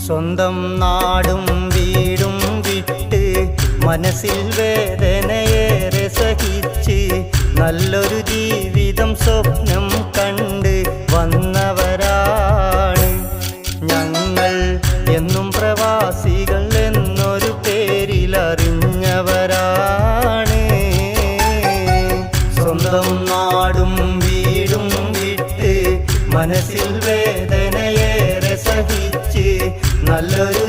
സ്വന്തം നാടും വീടും വിട്ട് മനസ്സിൽ വേദനയേറെ സഹിച്ച് നല്ലൊരു ജീവിതം സ്വപ്നം കണ്ട് വന്നവരാണ് ഞങ്ങൾ. എന്നും പ്രവാസികൾ എന്നൊരു പേരിൽ അറിഞ്ഞവരാണ്. സ്വന്തം നാടും വീടും വിട്ട് മനസ്സിൽ വേദനയേറെ സഹിച്ച് നല്ലൊരു